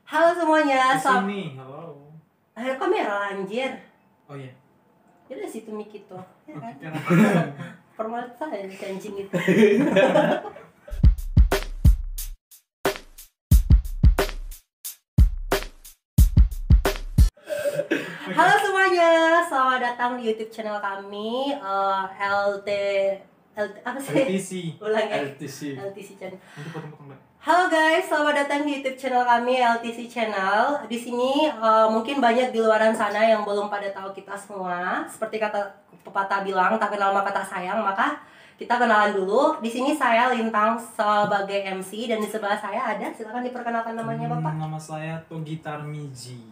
Halo semuanya, Di sini, halo. Ada kamera anjir. Oh iya. Ya udah situ mic itu, ya kan? Karena Format saya kancing itu. Halo semuanya, selamat datang di YouTube channel kami apa sih? LTC. Ulang ya. LTC channel. Halo guys, selamat datang di YouTube channel kami LTC Channel. Di sini mungkin banyak di luaran sana yang belum pada tahu kita semua. Seperti kata pepatah bilang, tak kenal maka tak sayang. Maka kita kenalan dulu. Di sini saya Lintang sebagai MC dan di sebelah saya ada. Silakan diperkenalkan namanya Bapak. Nama saya Togi Tarmiji.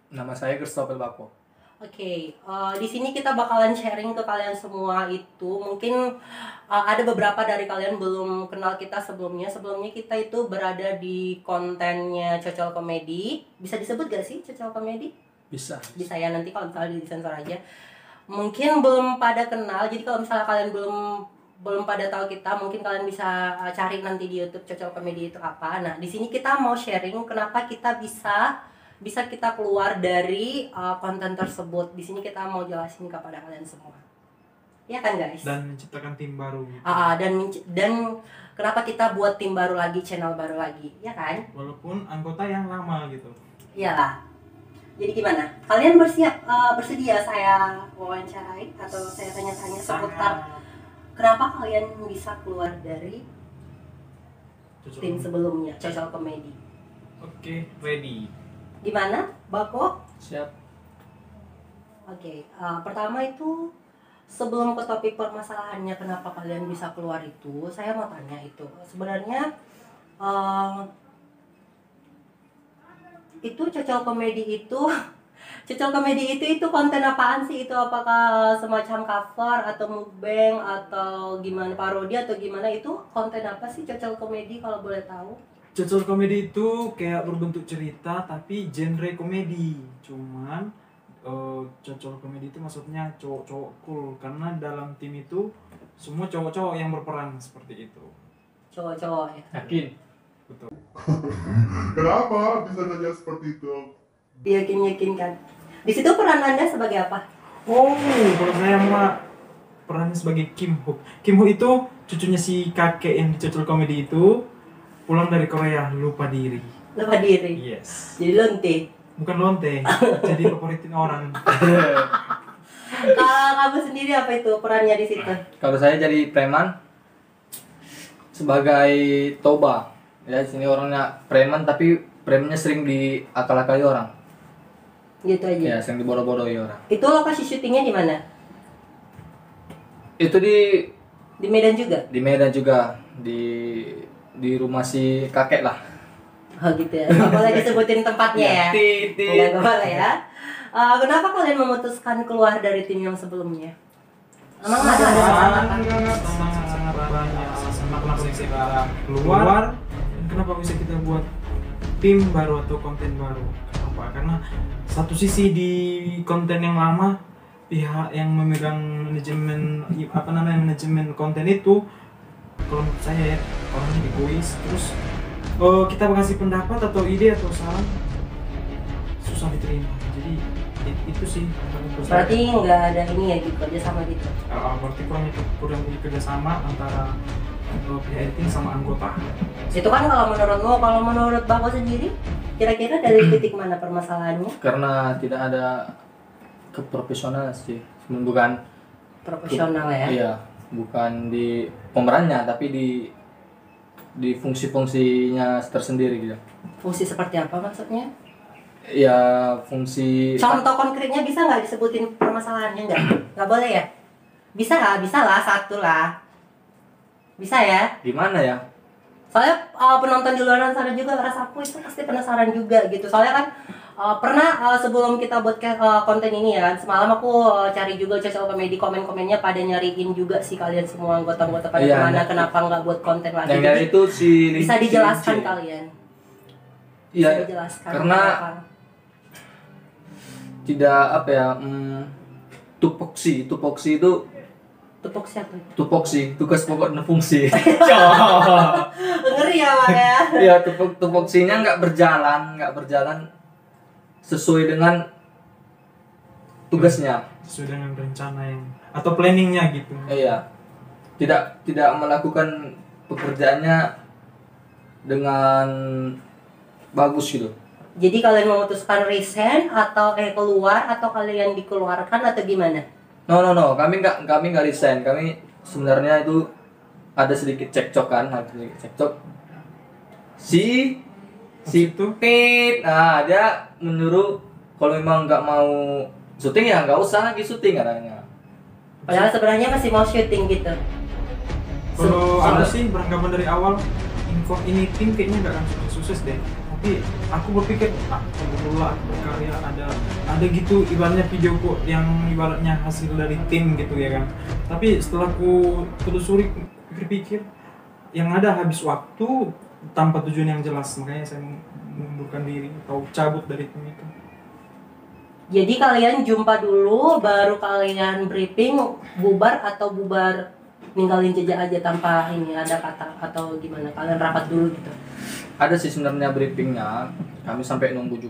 Nama saya Christopher Bako. Oke, di sini kita bakalan sharing ke kalian semua itu. Mungkin ada beberapa dari kalian belum kenal kita sebelumnya. Sebelumnya kita itu berada di kontennya Cocol Komedi. Bisa disebut gak sih Cocol Komedi? Bisa. Bisa ya, nanti kalau misalnya disensor aja. Mungkin belum pada kenal. Jadi kalau misalnya kalian belum pada tahu kita, mungkin kalian bisa cari nanti di YouTube Cocol Komedi itu apa. Nah, di sini kita mau sharing kenapa kita bisa kita keluar dari konten tersebut. Di sini kita mau jelasin kepada kalian semua. Ya kan guys? Dan menciptakan tim baru. Dan kenapa kita buat tim baru lagi, channel baru lagi, ya kan? Walaupun anggota yang lama gitu. Iyalah. Jadi gimana? Kalian bersedia saya wawancarai atau saya tanya-tanya seputar kenapa kalian bisa keluar dari tim sebelumnya, Cocol Komedi? Oke, ready. Gimana, Bako? Siap. Oke, pertama itu sebelum ke topik permasalahannya kenapa kalian bisa keluar itu, saya mau tanya itu. Sebenarnya itu Cocol Komedi itu itu konten apaan sih? Itu apakah semacam cover atau mukbang atau gimana, parodi atau gimana? Itu konten apa sih Cocol Komedi kalau boleh tahu? Cocol Komedi itu kayak berbentuk cerita tapi genre komedi. Cuman Cocol Komedi itu maksudnya cowok-cowok cool karena dalam tim itu semua cowok-cowok yang berperan seperti itu. Cowok-cowok ya. Yakin? Betul. Kenapa bisa nanya seperti itu? Yakin kan. Di situ peran Anda sebagai apa? Oh, kalau saya mah perannya sebagai Kim Hook. Kim Hook itu cucunya si kakek yang di Cocol Komedi itu pulang dari Korea, lupa diri. Lupa diri. Yes. Jadi lonte. Bukan lonte, jadi favoritin orang. Kalau kamu sendiri apa itu perannya di situ? Kalau saya jadi preman sebagai Toba. Ya, sini orangnya preman tapi premannya sering diakal-akali orang. Gitu aja. Ya, sering dibodoh-bodohi orang. Itu lokasi syutingnya di mana? Itu di Medan juga? Di Medan juga, di rumah si kakek lah. Oh gitu ya. Nggak boleh disebutin tempatnya ya? Nggak boleh ya. Kenapa kalian memutuskan keluar dari tim yang sebelumnya? Emang ada alasan apa? Sangat banyak alasan kenapa bisa kita keluar dan kenapa bisa kita buat tim baru atau konten baru. Kenapa? Karena satu sisi di konten yang lama pihak yang memegang manajemen konten itu, kalau menurut saya ya, orangnya egois. Terus kita kasih pendapat atau ide atau saran susah diterima. Jadi itu sih. Berarti nggak ada ini ya gitu, kerjasama gitu? Berarti kurang kerjasama antara pihak editing sama anggota. Itu kan kalau menurut Bapak sendiri, kira-kira dari titik mana permasalahannya? Karena tidak ada keprofesionalan sih. Bukan Profesional ya? Iya, bukan di pemerannya tapi di fungsi-fungsinya tersendiri gitu. Fungsi seperti apa maksudnya? Ya, fungsi Contoh konkretnya bisa nggak disebutin permasalahannya nggak? Nggak boleh ya? Bisa lah, satu lah. Bisa ya? gimana ya? Soalnya penonton di luar sana juga rasaku itu pasti penasaran juga gitu. Soalnya kan pernah sebelum kita buat konten ini ya kan, semalam aku cari juga Cocol Komedi, komen-komennya pada nyariin juga sih kalian semua anggota-anggota pada Iya, kemana, kenapa nggak buat konten lagi. Yang dari itu si bisa dijelaskan si- kalian? Iya, Bisa dijelaskan karena kenapa? tidak apa ya, tupoksi itu Tupoksi apa itu? Tupoksi, tugas pokok dan fungsi. Ngeri ya Pak ya. Iya, tupoksinya nggak berjalan sesuai dengan tugasnya. Sesuai dengan rencana yang atau planningnya gitu. Iya. Tidak melakukan pekerjaannya dengan bagus gitu. Jadi kalian memutuskan resign atau keluar atau kalian dikeluarkan atau gimana? No. Kami nggak resign. Kami sebenarnya itu ada sedikit cekcok kan, Si itu Pit, nah dia menyuruh kalau memang nggak mau syuting ya nggak usah lagi syuting katanya. Padahal sebenarnya masih mau syuting gitu. kalau ada sih beranggapan dari awal info ini tim kayaknya nggak akan sukses deh. Tapi aku berpikir dulu aku berkarya ada gitu ibaratnya video kok yang ibaratnya hasil dari tim gitu ya kan. Tapi setelah aku telusuri pikir-pikir yang ada habis waktu tanpa tujuan yang jelas, makanya saya mengundurkan diri atau cabut dari tim itu. Jadi kalian jumpa dulu, baru kalian briefing, bubar atau bubar ninggalin jejak aja tanpa ini ada kata atau gimana? Kalian rapat dulu gitu? Ada sih sebenarnya briefingnya, kami sampai nunggu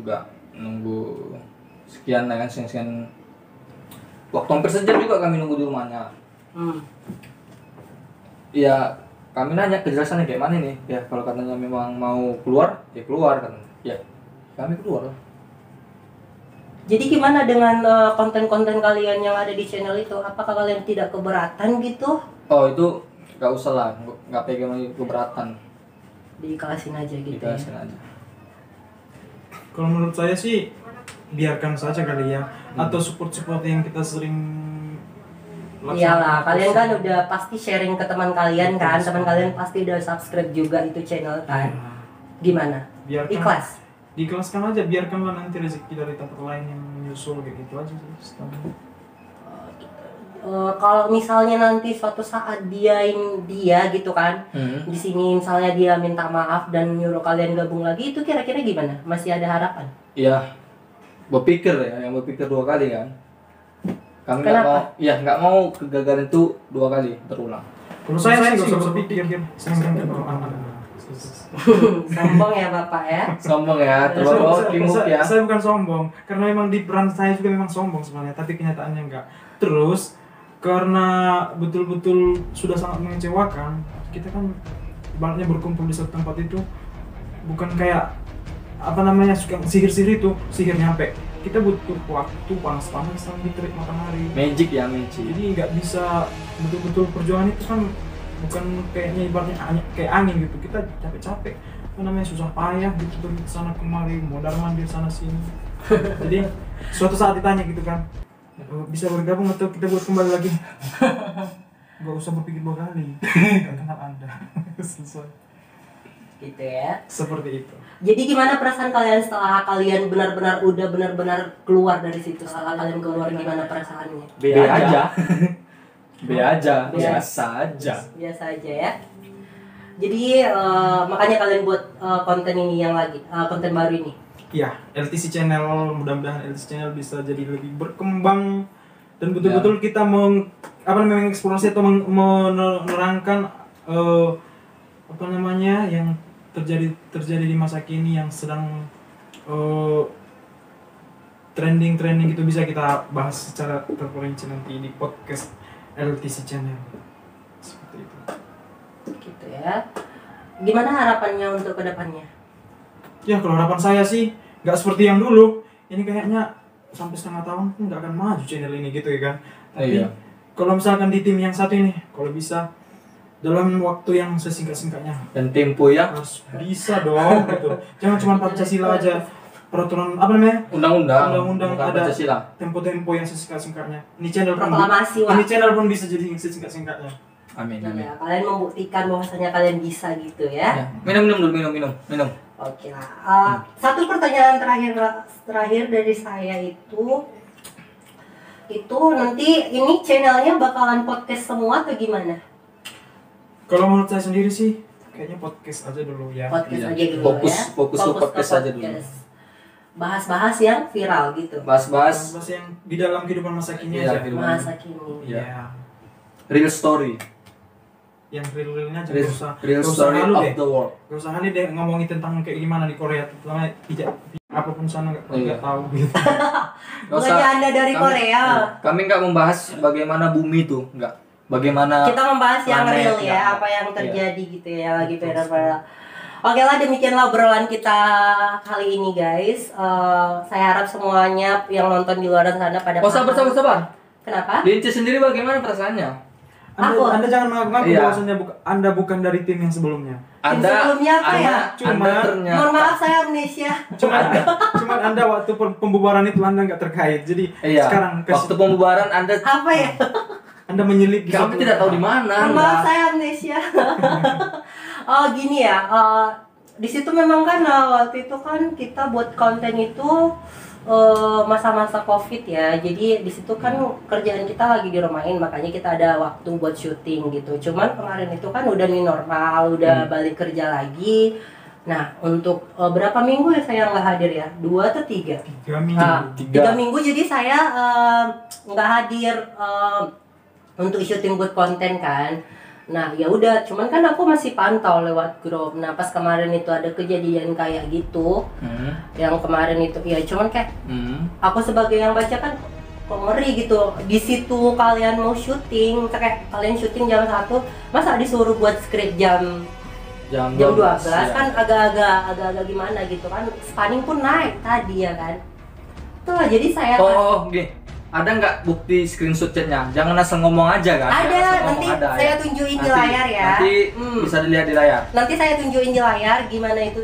sekian waktu hampir sejam juga kami nunggu di rumahnya. Ya kami nanya kejelasannya kayak mana nih ya, kalau katanya memang mau keluar ya keluar kan ya kami keluar. Jadi gimana dengan konten-konten kalian yang ada di channel itu? Apakah kalian tidak keberatan gitu? Oh itu nggak usah lah, nggak pegang lagi keberatan. Diikhlasin aja gitu. Dikasih aja. Kalau menurut saya sih biarkan saja kali ya, atau support yang kita sering Iyalah, kalian kan udah pasti sharing ke teman kalian kan, teman kalian pasti udah subscribe juga itu channel kan. Gimana? Biarkan, Ikhlas? diikhlaskan aja, biarkanlah nanti rezeki dari tempat lain yang menyusul kayak gitu aja sih. Kalau misalnya nanti suatu saat dia gitu kan, di sini misalnya dia minta maaf dan nyuruh kalian gabung lagi, itu kira-kira gimana? Masih ada harapan? Iya, berpikir dua kali kan. Kami nggak mau kegagalan itu dua kali terulang. Kalau saya sih nggak usah berpikir, saya sombong ya Bapak ya? Sombong ya, terbawa kimuk ya. Saya bukan sombong, karena memang di peran saya juga memang sombong sebenarnya, tapi kenyataannya enggak. Terus karena betul-betul sudah sangat mengecewakan, kita kan ibaratnya berkumpul di satu tempat itu bukan kayak suka sihir itu, sihir nyampe. Kita butuh waktu panas-panasan di terik matahari. Magic. Jadi nggak bisa betul-betul perjuangan itu kan bukan kayaknya ibaratnya kayak angin gitu. Kita capek-capek, susah payah gitu pergi sana kemari, modal mandir sana sini. Jadi suatu saat ditanya gitu kan, bisa bergabung atau kita buat kembali lagi? Gak usah berpikir dua kali, gak kenal Anda. Selesai. Gitu ya. Seperti itu. Jadi gimana perasaan kalian setelah kalian benar-benar keluar dari situ? Setelah kalian keluar gimana perasaannya? Biasa aja Ya. Jadi makanya kalian buat konten ini yang lagi, konten baru ini. Ya, LTC Channel, mudah-mudahan LTC Channel bisa jadi lebih berkembang dan betul-betul kita mengeksplorasi atau menerangkan yang terjadi di masa kini yang sedang trending itu, bisa kita bahas secara terperinci nanti di podcast LTC Channel. Seperti itu. Gitu ya. Gimana harapannya untuk kedepannya? Ya kalau harapan saya sih nggak seperti yang dulu. Ini kayaknya sampai setengah tahun pun nggak akan maju channel ini gitu ya kan. Tapi kalau misalkan di tim yang satu ini, kalau bisa dalam waktu yang sesingkat-singkatnya dan tempo ya harus bisa dong gitu. Jangan cuma Pancasila aja, peraturan undang-undang ada Pancasila, tempo-tempo yang sesingkat-singkatnya. Ini channel pun bisa jadi yang sesingkat-singkatnya. Amin. Ya, kalian membuktikan bahwasanya kalian bisa gitu ya. Minum. Oke lah. Satu pertanyaan terakhir dari saya itu nanti ini channelnya bakalan podcast semua atau gimana? Kalau menurut saya sendiri sih kayaknya podcast aja dulu ya. Podcast aja dulu fokus podcast aja dulu. Bahas-bahas yang viral gitu. Bahas yang di dalam kehidupan masa kini ya, aja. Masa kini. Iya. real story. Yang realnya aja Real, gak usah real gak usah story halu of deh. the world. Gak usah halu deh ngomongin tentang kayak gimana di Korea, terutama pijat apapun sana nggak Iya. tahu gitu. Nggak usah. Bukannya Anda dari Korea. Kami nggak membahas bagaimana bumi itu, nggak. Bagaimana Kita membahas yang planet, real ya, nggak. apa yang terjadi gitu ya lagi Betul viral-viral. Oke lah, demikianlah obrolan kita kali ini guys. Saya harap semuanya yang nonton di luar sana pada Oh, sabar. Kenapa? Linci sendiri bagaimana perasaannya? Anda jangan mengaku-ngaku Iya. bahwasanya Anda bukan dari tim yang sebelumnya. Tim sebelumnya apa ya? Cuma- ternyata. Mohon maaf saya amnesia. Cuman Anda waktu pembubaran itu Anda nggak terkait. Jadi Iya. sekarang Waktu pembubaran Anda Apa ya? Anda menyelip di kami suatu- tidak tahu di mana. Mohon maaf Anda. saya amnesia. Oh gini ya, di situ memang kan waktu itu kan kita buat konten itu masa-masa COVID ya. Jadi di situ kan kerjaan kita lagi dirumahin, makanya kita ada waktu buat syuting gitu. Cuman kemarin itu kan udah new normal, udah balik kerja lagi. Nah untuk berapa minggu ya saya nggak hadir ya? 2 atau 3? 3 minggu. Tiga minggu jadi saya nggak hadir untuk syuting buat konten kan. Nah ya udah, cuman kan aku masih pantau lewat grup. Nah pas kemarin itu ada kejadian kayak gitu, yang kemarin itu ya cuman kayak aku sebagai yang baca kan kok ngeri gitu. Di situ kalian mau syuting, kayak kalian syuting jam 1, masa disuruh buat skrip jam 12 ya. kan agak-agak gimana gitu kan. Spanning pun naik tadi ya kan. Tuh jadi saya Oh, gini. Ada nggak bukti screenshot chatnya? Jangan asal ngomong aja kan? ada, Jangan asal nanti ngomong ada, saya ya. tunjukin di Nanti- layar ya. Nanti bisa dilihat di layar. Nanti saya tunjukin di layar gimana itu.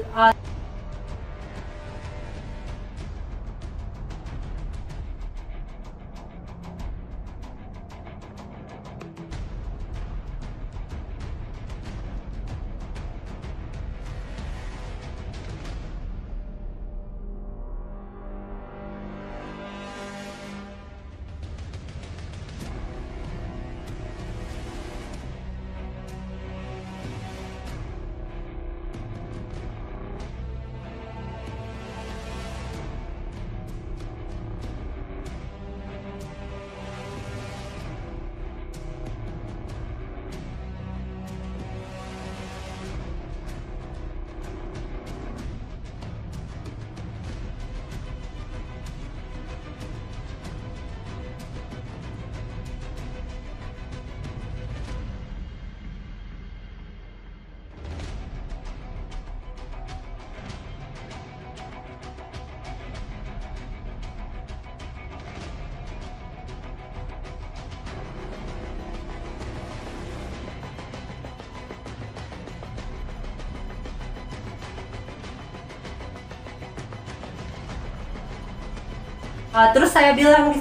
Terus saya bilang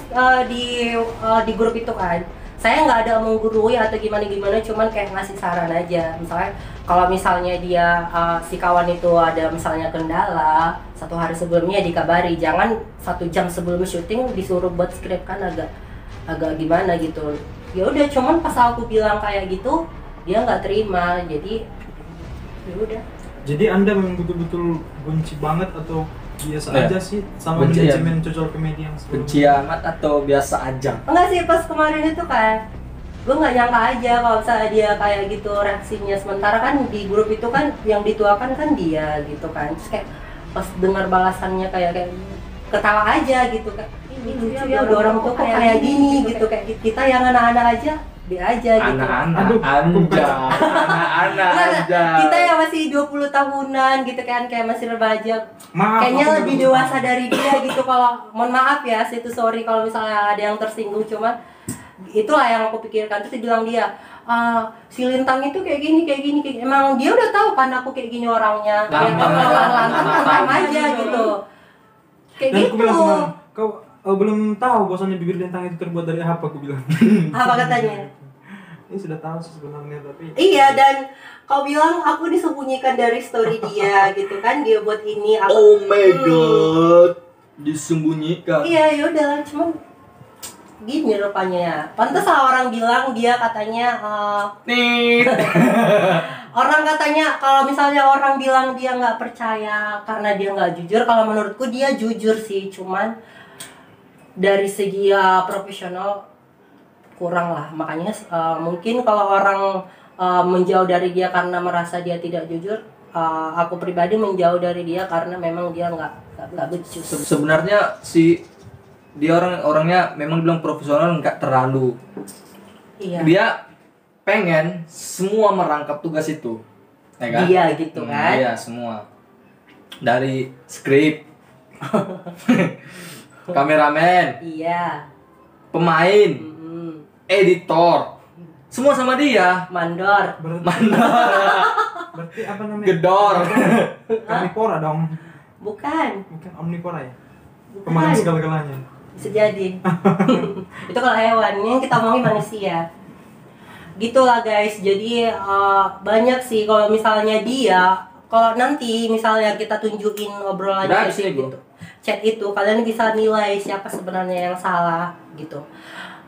di grup itu kan, saya nggak ada menggurui atau gimana, cuman kayak ngasih saran aja. Misalnya kalau misalnya dia si kawan itu ada misalnya kendala, 1 hari sebelumnya dikabari, jangan 1 jam sebelum syuting disuruh buat skrip, kan agak gimana gitu. Ya udah, cuman pas aku bilang kayak gitu dia nggak terima, jadi ya udah. Jadi Anda memang betul-betul benci banget atau biasa Ya. aja sih sama Benci ya. manajemen cocok komedi yang sebelumnya? Benci amat atau biasa aja? Enggak sih, pas kemarin itu kan gue nggak nyangka aja kalau misalnya dia kayak gitu reaksinya. Sementara kan di grup itu kan yang dituakan kan dia gitu kan. Terus kayak pas dengar balasannya kayak ketawa aja gitu, kayak ini lucu ya, ada orang tuh kok kayak gini gitu. Kayak kita yang anak-anak aja dia aja gitu. Anak-anak Aduh, anja. Anak-anak Nah, anja. kita yang masih 20 tahunan gitu kan, kayak masih remaja, Maaf, kayaknya aku lebih nggak dewasa dari dia gitu. Kalau mohon maaf ya, situ sorry kalau misalnya ada yang tersinggung, cuman itulah yang aku pikirkan. Terus bilang dia, si Lintang itu kayak gini. Emang dia udah tahu kan aku kayak gini orangnya, kayak lantang aja gitu. Kayak Dan gitu. aku bilang kemarin, kau belum tahu bahwasanya bibir lintang itu terbuat dari apa, aku bilang. Apa katanya? Ini sudah tahu sih sebenarnya, tapi Iya, dan kau bilang aku disembunyikan dari story dia gitu kan, dia buat ini aku. Oh my god. Disembunyikan. Iya, yaudah, cuman gini rupanya. Pantes lah orang bilang dia katanya Nih. orang katanya kalau misalnya orang bilang dia nggak percaya karena dia nggak jujur, kalau menurutku dia jujur sih, cuman dari segi profesional kurang lah. Makanya mungkin kalau orang menjauh dari dia karena merasa dia tidak jujur, aku pribadi menjauh dari dia karena memang dia nggak becus. Sebenarnya si dia orangnya memang bilang profesional, nggak terlalu. Iya. Dia pengen semua merangkap tugas itu, ya kan? Iya gitu kan? Iya semua, dari skrip, kameramen, Iya. pemain, editor, semua sama dia. Mandor. Berarti apa namanya? Gedor. Omnivora dong. Bukan. Bukan omnivora ya? Bukan. Pemakan segala-galanya. Bisa jadi. Itu kalau hewan, yang kita omongin manusia. Gitulah guys. Jadi banyak sih kalau misalnya dia, kalau nanti misalnya kita tunjukin obrolan chat itu, kalian bisa nilai siapa sebenarnya yang salah gitu.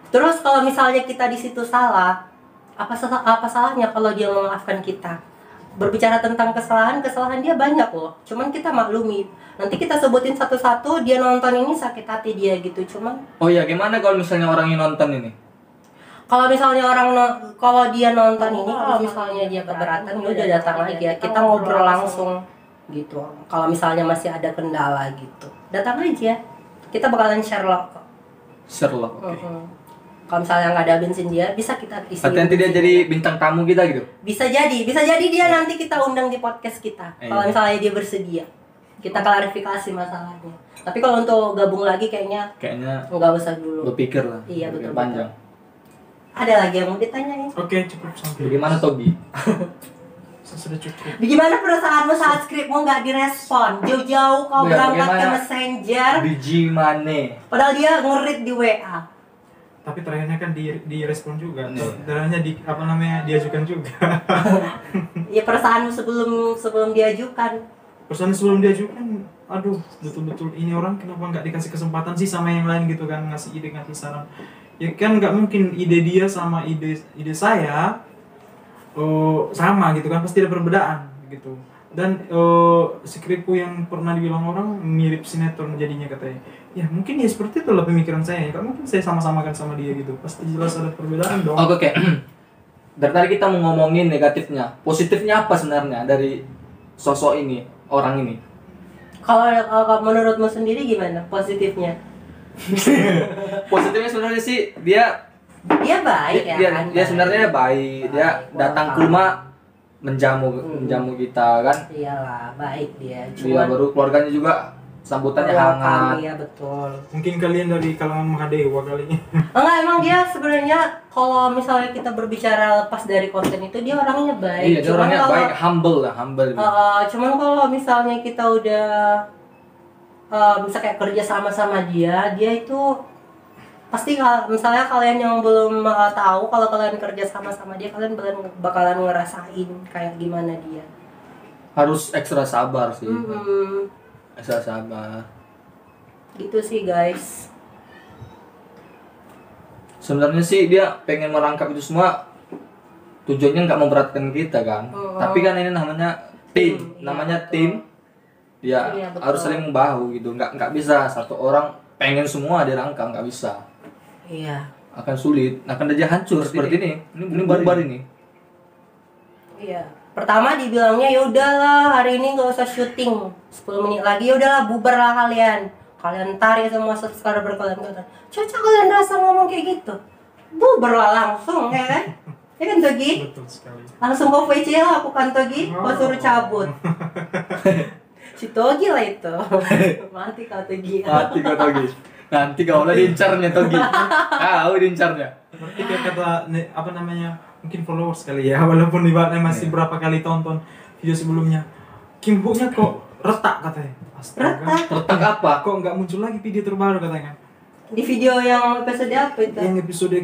Terus kalau misalnya kita di situ salah, apa salahnya kalau dia memaafkan kita? Berbicara tentang kesalahan dia banyak loh. Cuman kita maklumi. Nanti kita sebutin satu-satu, dia nonton ini sakit hati dia gitu. Cuman Oh iya, gimana kalau misalnya orang yang nonton ini? kalau misalnya kalau dia nonton ini, kalau misalnya dia keberatan, ya udah datang aja. Kita ngobrol langsung gitu. Kalau misalnya masih ada kendala gitu, datang aja. Kita bakalan Sherlock kok. Sherlock. Oke. Kalau misalnya nggak ada bensin dia, bisa kita isi. Nanti dia jadi bintang tamu kita gitu. Bisa jadi dia nanti kita undang di podcast kita. Kalau misalnya dia bersedia, kita klarifikasi masalahnya. Tapi kalau untuk gabung lagi kayaknya nggak usah dulu. Berpikir lah. Iya betul. Panjang. Ada lagi yang mau ditanyain? Oke, cukup sampai. Bagaimana Togi? Sudah cukup. Bagaimana perasaanmu saat skripmu nggak direspon? Jauh-jauh kau berangkat ke Messenger. Gimana? Padahal dia nge-read di WA. Tapi terakhirnya kan direspon juga. Terakhirnya diajukan juga. Ya perasaanmu sebelum diajukan. Pesan sebelum diajukan, aduh, betul-betul ini orang kenapa nggak dikasih kesempatan sih sama yang lain gitu kan, ngasih ide, ngasih saran. Ya kan nggak mungkin ide dia sama ide saya sama gitu kan, pasti ada perbedaan gitu. Dan skripku yang pernah dibilang orang mirip sinetron jadinya katanya. Ya mungkin ya seperti itulah pemikiran saya. Ya kan mungkin saya sama-samakan sama dia gitu. Pasti jelas ada perbedaan dong. Oke. Dari tadi kita mau ngomongin negatifnya, positifnya apa sebenarnya dari sosok ini, orang ini? Kalau menurutmu sendiri gimana positifnya? Positifnya sebenarnya sih dia baik dia sebenarnya baik. Dia datang ke rumah menjamu kita kan. Iyalah, baik dia. Dia baru keluarganya juga sambutannya hangat. Iya betul. Mungkin kalian dari kalangan Mahadewa kali ini. Enggak, emang dia sebenarnya kalau misalnya kita berbicara lepas dari konten itu dia orangnya baik. Iya, dia orangnya baik, humble. Cuman kalau misalnya kita udah bisa kayak kerja sama dia itu pasti misalnya kalian yang belum tahu kalau kalian kerja sama dia, kalian bakalan ngerasain kayak gimana dia. Harus ekstra sabar sih. Ekstra sabar. Gitu sih guys. Sebenarnya sih dia pengen merangkap itu semua, tujuannya nggak memberatkan kita kan. Tapi kan ini namanya tim, tim. Dia harus saling membahu gitu. Nggak bisa satu orang pengen semua dirangkap, nggak bisa. Iya. Akan sulit, akan aja hancur seperti ini. Ini baru ini. Iya. Pertama dibilangnya ya udahlah hari ini nggak usah syuting, 10 menit lagi ya udahlah bubar lah kalian tarik semua subscriber kalian. Cocok kalian rasa ngomong kayak gitu, bubar lah langsung ya kan? Ya kan Togi? Betul sekali. Langsung kau VC lah aku kan Togi, kau suruh cabut. Si Togi lah itu. Mati kau Togi. Nanti kau lah diincarnya Togi. Kau diincarnya. Berarti kayak kata mungkin followers kali ya, walaupun ibaratnya masih berapa kali tonton video sebelumnya. Kim Hu-nya kok retak katanya. Astaga. Retak apa? Kok nggak muncul lagi video terbaru katanya? Di video yang episode apa itu? Yang episode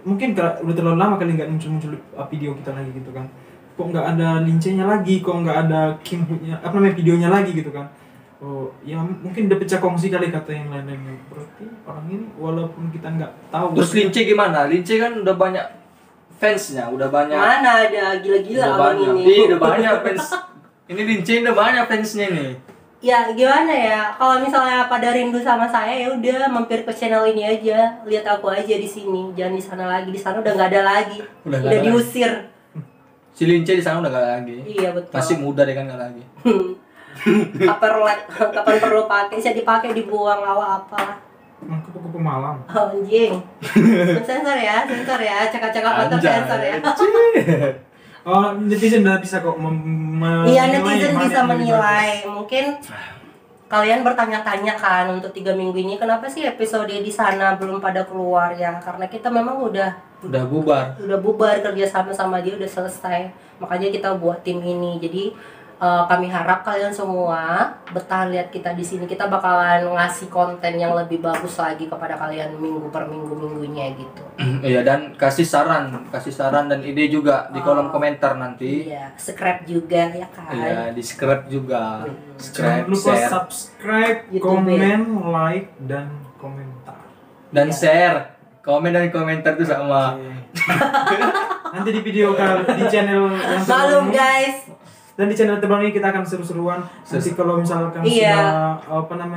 mungkin udah terlalu lama kali nggak muncul video kita lagi gitu kan. Kok nggak ada lincenya lagi, kok nggak ada Kim Hu-nya, videonya lagi gitu kan. Oh, ya mungkin udah pecah kongsi kali kata yang lain-lainnya. Berarti orang ini walaupun kita nggak tahu. Terus Lince gimana? Lince kan udah banyak fansnya, udah banyak. Mana ada gila-gila abang ini. Iya, udah banyak fans. Ini Lince udah banyak fansnya nih. ya gimana ya, kalau misalnya pada rindu sama saya ya udah mampir ke channel ini aja, lihat aku aja di sini, jangan di sana lagi. Di sana udah nggak ada lagi, udah diusir. Si Lince di sana udah nggak lagi. Iya betul. Masih muda deh kan nggak lagi. Kapan perlu pakai, bisa dipakai dibuang apa. Kupu-kupu malam. Oh, anjing. Sensor ya, cakap-cakap motor sensor ya. Oh, netizen udah bisa kok Iya, netizen bisa menilai. Mungkin kalian bertanya-tanya kan untuk 3 minggu ini kenapa sih episode di sana belum pada keluar ya? Karena kita memang udah bubar kerja sama dia udah selesai. Makanya kita buat tim ini. Jadi kami harap kalian semua betah lihat kita di sini. Kita bakalan ngasih konten yang lebih bagus lagi kepada kalian minggu per minggunya gitu. Iya, dan kasih saran dan ide juga di kolom komentar nanti. Iya, subscribe juga ya kan. Iya, di subscribe juga. Jangan lupa share. subscribe, YouTube, komen, like, dan komentar. Dan share. Komen dan komentar itu sama. Nanti di video di channel yang Malum terbaru guys. dan di channel terbaru ini kita akan seru-seruan. Nanti kalau misalkan sudah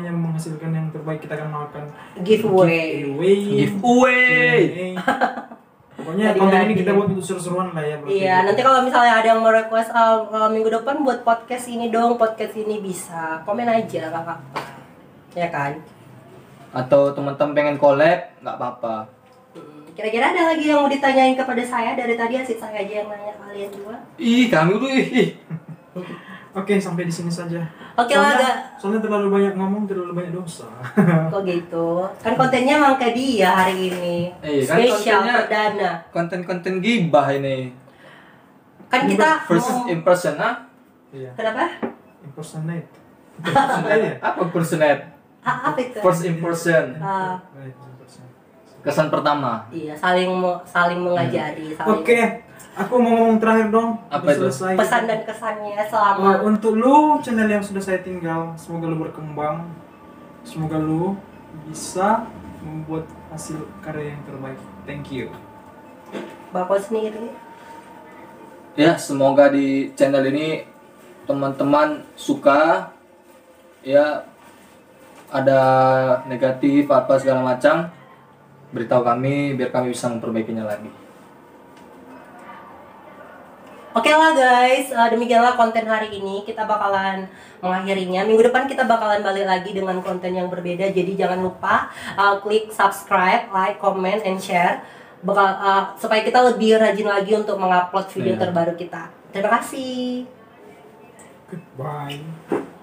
menghasilkan yang terbaik, kita akan melakukan giveaway. Pokoknya konten ini kita buat untuk seru-seruan lah ya. Iya, nanti kalau misalnya ada yang mau request minggu depan buat podcast ini dong, podcast ini bisa komen aja, gak apa-apa. Ya kan? Atau teman-teman pengen collab, nggak apa-apa. Kira-kira ada lagi yang mau ditanyain kepada saya? Dari tadi asik saya aja yang nanya kalian dua. Ih, kami dulu ih. Oke, sampai di sini saja. Oke lah, soalnya terlalu banyak ngomong, terlalu banyak dosa. Kok gitu? Kan kontennya emang ke dia hari ini. Kan spesial kontennya perdana. Konten-konten gibah ini. Kan kita First impression, Iya. Kenapa? Impersonate. Apa impersonate? Apa itu? First impression. Kesan pertama. Iya, saling mengajari. Oke, aku mau ngomong terakhir dong. Apa itu? Selesai. Pesan dan kesannya selama untuk lu channel yang sudah saya tinggal, semoga lu berkembang, semoga lu bisa membuat hasil karya yang terbaik. Thank you. Bapak sendiri. Ya, semoga di channel ini teman-teman suka, ya ada negatif apa segala macam, beritahu kami biar kami bisa memperbaikinya lagi. Oke lah guys, demikianlah konten hari ini. Kita bakalan mengakhirinya. Minggu depan kita bakalan balik lagi dengan konten yang berbeda. Jadi jangan lupa klik subscribe, like, comment, and share supaya kita lebih rajin lagi untuk mengupload video terbaru kita. Terima kasih. Goodbye.